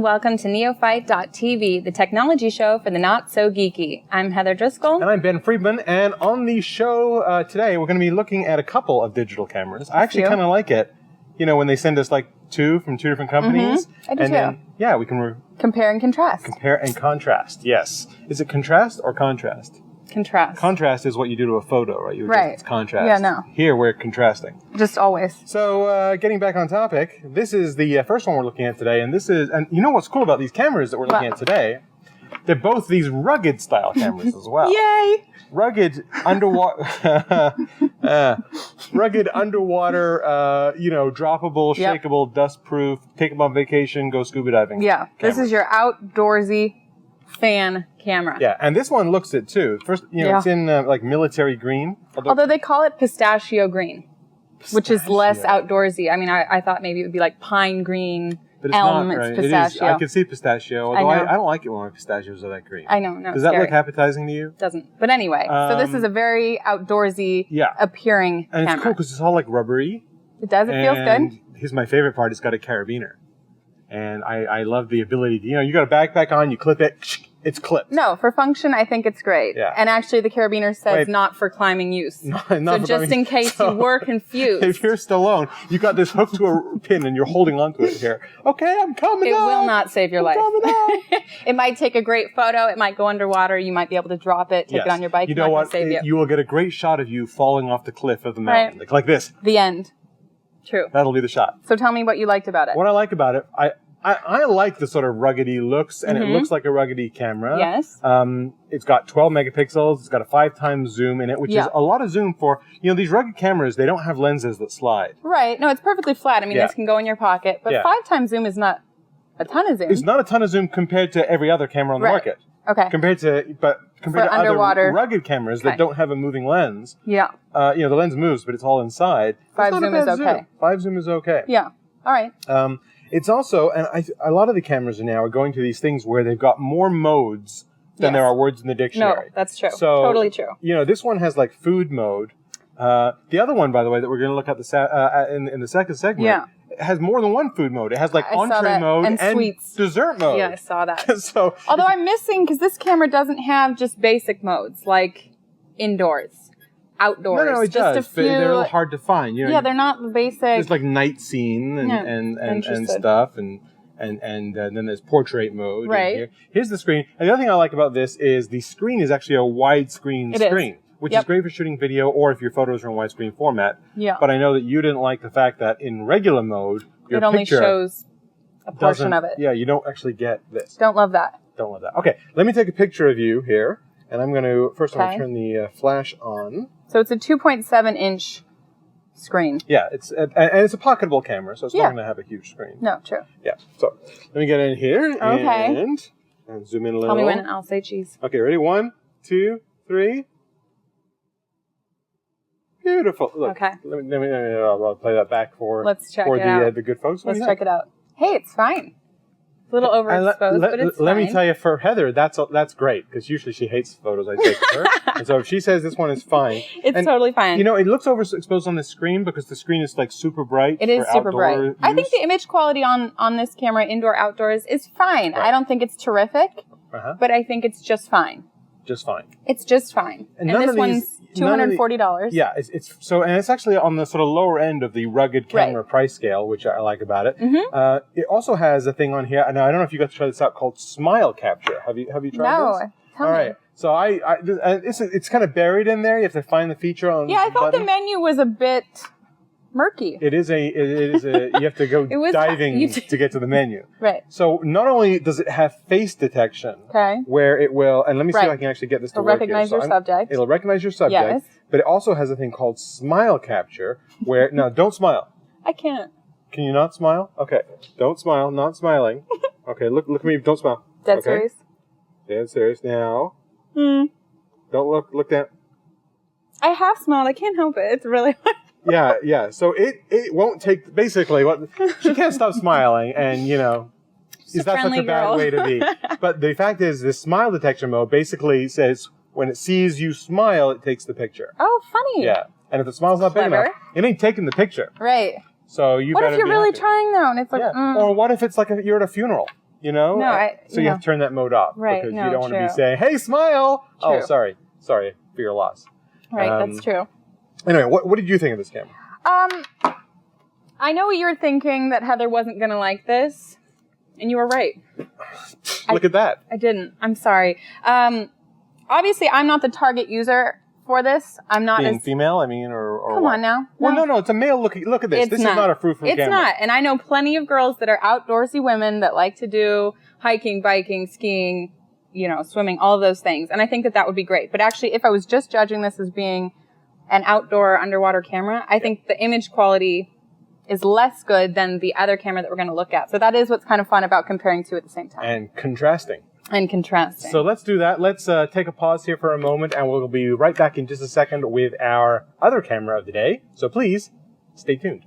welcome to Neophyte.tv, the technology show for the not-so-geeky. I'm Heather Driscoll. And I'm Ben Friedman, and on the show today, we're going to be looking at a couple of digital cameras. I actually kind of like it, you know, when they send us like two from two different companies. I do too. Yeah, we can... compare and contrast. Compare and contrast, yes. Is it contrast or contrast? Contrast. Contrast is what you do to a photo, right? It's contrast. Yeah, no. Here, we're contrasting. Just always. So, getting back on topic, this is the first one we're looking at today, and you know what's cool about these cameras that we're looking at today? They're both these rugged style cameras as well. Yay! Rugged underwater, droppable, shakeable, dust-proof, take them on vacation, go scuba diving. Yeah, this is your outdoorsy fan camera. Yeah, and this one looks it too. First, it's in like military green. Although they call it pistachio green, which is less outdoorsy. I mean, I thought maybe it would be like pine green. But it's elm, not, right? It's pistachio. I can see pistachio, although I don't like it when my pistachios are that green. I know, no. Does that look appetizing to you? Doesn't. But anyway, so this is a very outdoorsy appearing camera. And it's cool because it's all like rubbery. It does. It feels good. Here's my favorite part. It's got a carabiner. And I love the ability to, you got a backpack on, you clip it, it's clipped. No, for function, I think it's great. Yeah. And actually, the carabiner says not for climbing use. So just in case you were confused. If you're Stallone, you got this hooked to a pin and you're holding onto it here. Okay, I'm coming up. It will not save your life. It might take a great photo. It might go underwater. You might be able to drop it, take it on your bike. You know what? Save you. You will get a great shot of you falling off the cliff of the mountain. Like this. The end. True. That'll be the shot. So tell me what you liked about it. What I like about it, I like the sort of ruggedy looks, and it looks like a ruggedy camera. Yes. It's got 12 megapixels. It's got a 5x zoom in it, which is a lot of zoom for, these rugged cameras, they don't have lenses that slide. Right. No, it's perfectly flat. I mean, this can go in your pocket, but 5x zoom is not a ton of zoom. It's not a ton of zoom compared to every other camera on the market. Okay. Compared to other rugged cameras that don't have a moving lens. Yeah. The lens moves, but it's all inside. 5 zoom is okay. 5 zoom is okay. Yeah. All right. It's also, and a lot of the cameras now are going to these things where they've got more modes than there are words in the dictionary. No, that's true. So, totally true. This one has like food mode. The other one, by the way, that we're going to look at in the second segment, has more than one food mode. It has like entree mode and sweets. Dessert mode. Yeah, I saw that. Although I'm missing, because this camera doesn't have just basic modes, like indoors. Outdoors. No, it just does. A few, they're a little hard to find. They're not basic. There's like night scene and stuff, and then there's portrait mode. Right. Here's the screen. And the other thing I like about this is the screen is actually a widescreen screen, which is great for shooting video or if your photos are in widescreen format. Yeah. But I know that you didn't like the fact that in regular mode, your it only shows a portion of it. Yeah, you don't actually get this. Don't love that. Don't love that. Okay, let me take a picture of you here, and I'm going to I'm going to turn the flash on. So it's a 2.7-inch screen. Yeah, it's a pocketable camera, so it's not going to have a huge screen. No, true. Yeah, so let me get in here and zoom in a little. Tell me when, and I'll say cheese. Okay, ready? 1, 2, 3. Beautiful. Look, okay. I'll play that back for the good folks. Let's check it out. Hey, it's fine. A little overexposed, but it's fine. Let me tell you, for Heather, that's great, because usually she hates photos I take of her. And so if she says this one is fine. It's totally fine. It looks overexposed on the screen because the screen is like super bright. It is super bright. Use. I think the image quality on this camera, indoor, outdoors, is fine. Right. I don't think it's terrific, but I think it's just fine. Just fine. It's just fine. And this one's $240. Yeah, it's actually on the sort of lower end of the rugged camera price scale, which I like about it. It also has a thing on here, and I don't know if you got to try this out, called Smile Capture. Have you tried this? No, tell me. All right. So it's kind of buried in there. You have to find the feature on. Yeah, I thought the menu was a bit murky. It is you have to go diving to get to the menu. Right. So not only does it have face detection, where it will, and let me see if I can actually get this to work here. It'll recognize your subject, but it also has a thing called Smile Capture, where, now don't smile. I can't. Can you not smile? Okay. Don't smile, not smiling. Okay, look at me, don't smile. Dead serious? Dead serious. Now. Don't look down. I have smiled, I can't help it. It's really hard. Yeah. So it won't take, basically, she can't stop smiling, and, is that such a bad way to be? But the fact is, the smile detection mode basically says, when it sees you smile, it takes the picture. Oh, funny. Yeah. And if the smile's not big enough, it ain't taking the picture. Right. So you What better if you're be really happy. trying, though, and it's like, Or what if it's like you're at a funeral? you know? No, so you have to turn that mode off. Right. Because you don't want to be saying, hey, smile! True. Oh, sorry for your loss. Right, that's true. Anyway, what did you think of this camera? I know what you were thinking, that Heather wasn't going to like this. And you were right. Look at that. I didn't. I'm sorry. Obviously, I'm not the target user for this. I'm not being female. I mean, or come what? on now. Well, no, it's a male. Look at this. This is not a frou-frou camera. It's not. And I know plenty of girls that are outdoorsy women that like to do hiking, biking, skiing, swimming, all of those things. And I think that would be great. But actually, if I was just judging this as being an outdoor underwater camera, I think the image quality is less good than the other camera that we're going to look at. So that is what's kind of fun about comparing two at the same time. And contrasting. So let's do that. Let's take a pause here for a moment, and we'll be right back in just a second with our other camera of the day. So please, stay tuned.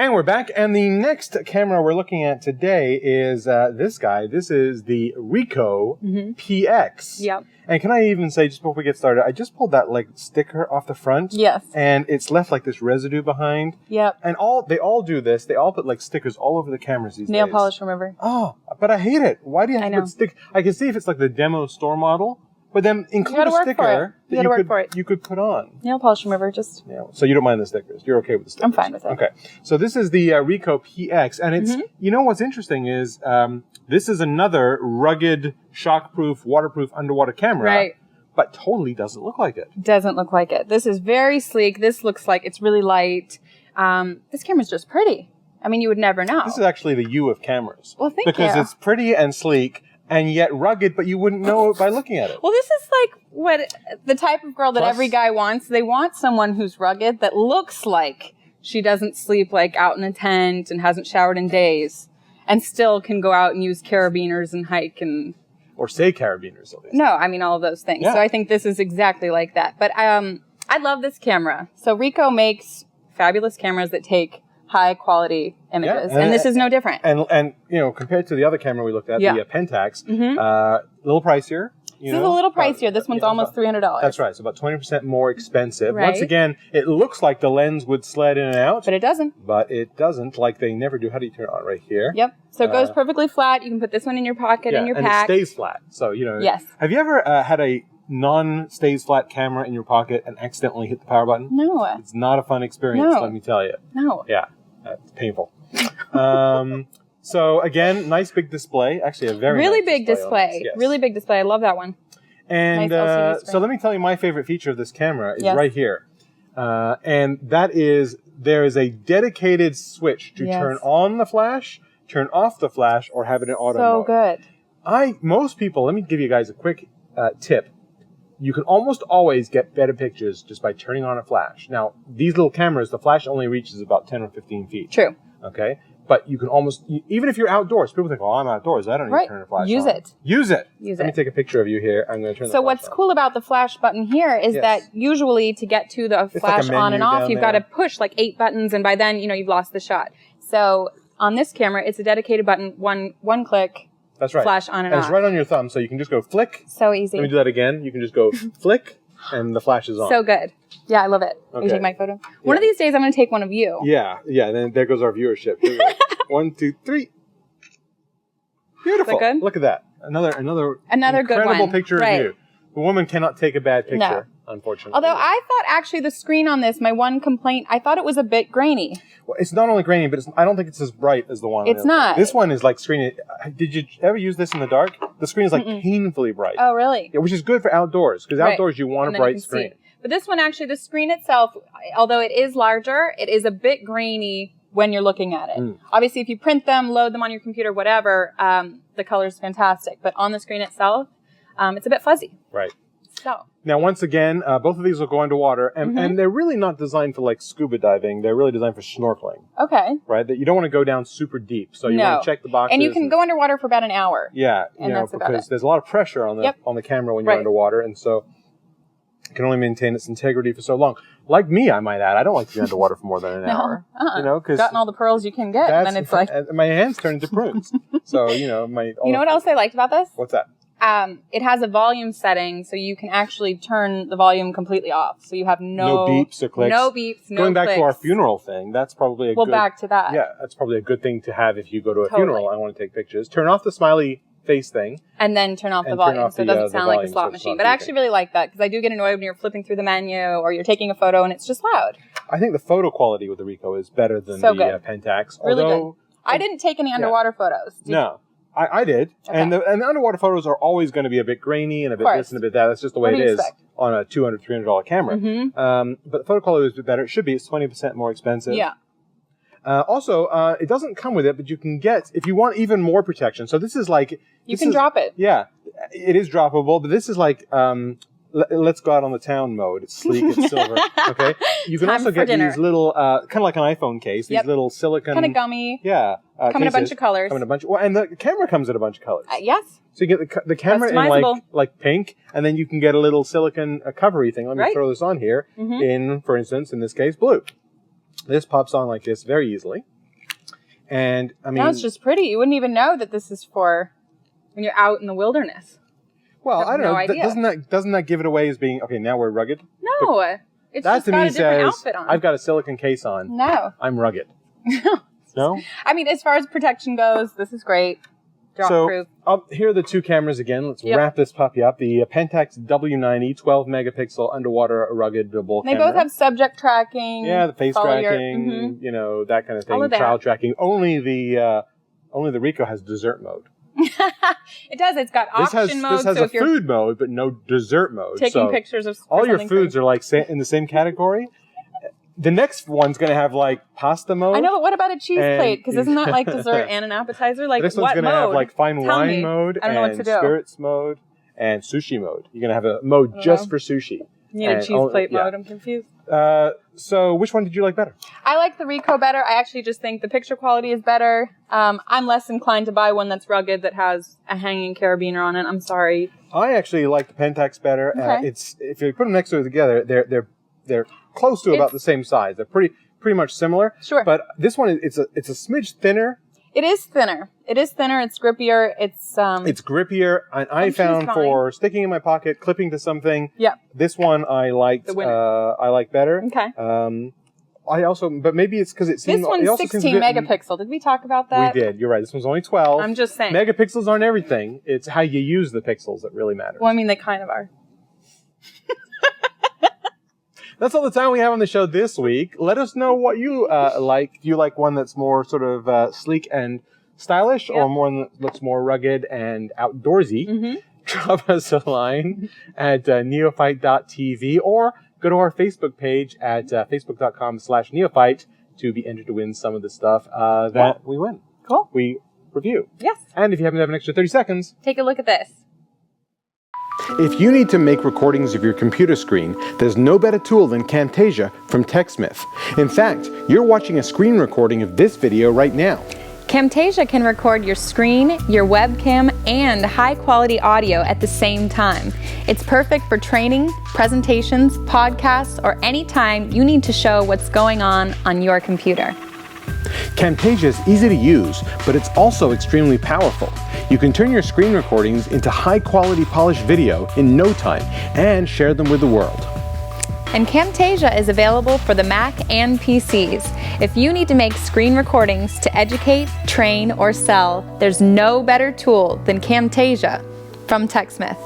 And we're back, and the next camera we're looking at today is this guy. This is the Ricoh PX. Yep. And can I even say, just before we get started, I just pulled that sticker off the front. Yes. And it's left this residue behind. Yep. And they all do this. They all put stickers all over the cameras these days. Nail polish remover. Oh, but I hate it. Why do you have to put stick? I can see if it's the demo store model. But then include a sticker that you could put on. Nail polish remover, just... Yeah. So you don't mind the stickers. You're okay with the stickers. I'm fine with it. Okay. So this is the Ricoh PX. And it's, what's interesting is this is another rugged, shockproof, waterproof underwater camera. Right. But totally doesn't look like it. Doesn't look like it. This is very sleek. This looks like it's really light. This camera's just pretty. I mean, you would never know. This is actually the U of cameras. Well, thank you. Because it's pretty and sleek. And yet rugged, but you wouldn't know it by looking at it. Well, this is what the type of girl that every guy wants. They want someone who's rugged that looks like she doesn't sleep out in a tent and hasn't showered in days and still can go out and use carabiners and hike and... Or say carabiners, at least. No, I mean all of those things. Yeah. So I think this is exactly like that. But I love this camera. So Ricoh makes fabulous cameras that take high quality images, and this is no different. And compared to the other camera we looked at, the Pentax, a little pricier. This is a little pricier. This one's almost $300. That's right. So about 20% more expensive. Right. Once again, it looks like the lens would slide in and out. But it doesn't. But it doesn't, like they never do. How do you turn it on? Right here. Yep. So it goes perfectly flat. You can put this one in your pocket, in your pack. And it stays flat. So, Yes. Have you ever had a non-stays flat camera in your pocket and accidentally hit the power button? No. It's not a fun experience, let me tell you. No. Yeah. It's painful. So again, nice big display. Actually, a very really nice big display. Yes. Really big display. I love that one. And nice so let me tell you, my favorite feature of this camera is right here, and that is there is a dedicated switch to turn on the flash, turn off the flash, or have it in auto mode. So good. Most people. Let me give you guys a quick tip. You can almost always get better pictures just by turning on a flash. Now, these little cameras, the flash only reaches about 10 or 15 feet. True. Okay? But you can almost, even if you're outdoors, people think, oh, I'm outdoors. I don't need to turn a flash on. Use it. Use it. Let me take a picture of you here. I'm going to turn the flash on. So what's cool about the flash button here is that usually to get to the flash on and off, you've got to push 8 buttons, and by then, you've lost the shot. So on this camera, it's a dedicated button, one click. That's right. Flash on and off. It's right on your thumb, so you can just go flick. So easy. Let me do that again. You can just go flick, and the flash is on. So good. Yeah, I love it. Okay. You take my photo? One of these days, I'm going to take one of you. Yeah. Then there goes our viewership. 1, 2, 3. Beautiful. Is that good? Look at that. Another good incredible picture of you. The woman cannot take a bad picture, unfortunately. Although I thought actually the screen on this, my one complaint, I thought it was a bit grainy. Well, it's not only grainy, but I don't think it's as bright as the one. It's not. This one is screen. Did you ever use this in the dark? The screen is painfully bright. Oh, really? Yeah, which is good for outdoors, because outdoors you want a bright screen. But this one actually, the screen itself, although it is larger, it is a bit grainy when you're looking at it. Obviously, if you print them, load them on your computer, whatever, the color's fantastic. But on the screen itself, it's a bit fuzzy. Right. So. Now, once again, both of these will go underwater, and they're really not designed for like scuba diving. They're really designed for snorkeling. Okay. Right? That you don't want to go down super deep, so you want to check the boxes. And you can go underwater for about an hour. Yeah, and that's about because it. there's a lot of pressure on the camera when you're underwater, and so it can only maintain its integrity for so long. Like me, I might add, I don't like to be underwater for more than an hour. Because gotten all the pearls you can get, and then it's like my hands turn into prunes. So You know what else I liked about this? What's that? It has a volume setting, so you can actually turn the volume completely off. So you have no beeps or clicks. No beeps, no Going back clicks. to our funeral thing, that's probably back to that. Yeah, that's probably a good thing to have if you go to a funeral. I want to take pictures. Turn off the smiley face thing. And then turn off the volume, so it doesn't sound like a slot machine. But I actually really like that, because I do get annoyed when you're flipping through the menu or you're taking a photo and it's just loud. I think the photo quality with the Ricoh is better than the Pentax. Really good. I didn't take any underwater photos. No. I did. Okay. And the underwater photos are always going to be a bit grainy and a bit this and a bit that. That's just the way it is on a $200, $300 camera. But the photo quality is a bit better. It should be. It's 20% more expensive. Yeah. Also, it doesn't come with it, but you can get, if you want even more protection. So this is like... You can drop it. Yeah. It is droppable, but this is like... let's go out on the town mode. It's sleek, it's silver. Okay. You can also get these little, kind of like an iPhone case, these little silicone. Kind of gummy. Yeah. Come in a bunch of colors. And the camera comes in a bunch of colors. Yes. So you get the camera in like pink, and then you can get a little silicone covery thing. Let me throw this on here in, for instance, in this case, blue. This pops on like this very easily. And I mean. Now it's just pretty. You wouldn't even know that this is for when you're out in the wilderness. Well, I don't know. Doesn't that give it away as being, okay, now we're rugged? No. It's just got a different outfit on. I've got a silicone case on. No. I'm rugged. No? I mean, as far as protection goes, this is great. Drop-proof. So, here are the two cameras again. Let's wrap this puppy up. The Pentax W90, 12 megapixel underwater ruggedable camera. They both have subject tracking. Yeah, the face tracking, that kind of thing. Child tracking. Only the Ricoh has dessert mode. It does. It's got auction mode. This has a food mode, but no dessert mode. Taking pictures of all your foods are like in the same category. The next one's going to have like pasta mode. I know, but what about a cheese plate? Because isn't that like dessert and an appetizer? Like this one's going to have like fine wine mode and what to do. Spirits mode and sushi mode. You're going to have a mode just for sushi. You need a cheese plate mode. I'm confused. So which one did you like better? I like the Ricoh better. I actually just think the picture quality is better. I'm less inclined to buy one that's rugged that has a hanging carabiner on it. I'm sorry. I actually like the Pentax better. Okay. If you put them next to it together, they're close to about the same size. They're pretty much similar. Sure. But this one it's a smidge thinner. It is thinner. It's grippier. It's grippier, and I found for sticking in my pocket, clipping to something. Yeah. This one I liked. I like better. Okay. But maybe it's because it seemed. This one's 16 megapixel. Did we talk about that? We did. You're right. This one's only 12. I'm just saying. Megapixels aren't everything. It's how you use the pixels that really matters. Well, I mean, they kind of are. That's all the time we have on the show this week. Let us know what you like. Do you like one that's more sort of sleek and stylish, or one that looks more rugged and outdoorsy? Drop us a line at neophyte.tv, or go to our Facebook page at facebook.com/neophyte to be entered to win some of the stuff that we win. Cool. We review. Yes. And if you happen to have an extra 30 seconds, take a look at this. If you need to make recordings of your computer screen, there's no better tool than Camtasia from TechSmith. In fact, you're watching a screen recording of this video right now. Camtasia can record your screen, your webcam, and high-quality audio at the same time. It's perfect for training, presentations, podcasts, or any time you need to show what's going on your computer. Camtasia is easy to use, but it's also extremely powerful. You can turn your screen recordings into high-quality polished video in no time and share them with the world. And Camtasia is available for the Mac and PCs. If you need to make screen recordings to educate, train, or sell, there's no better tool than Camtasia from TechSmith.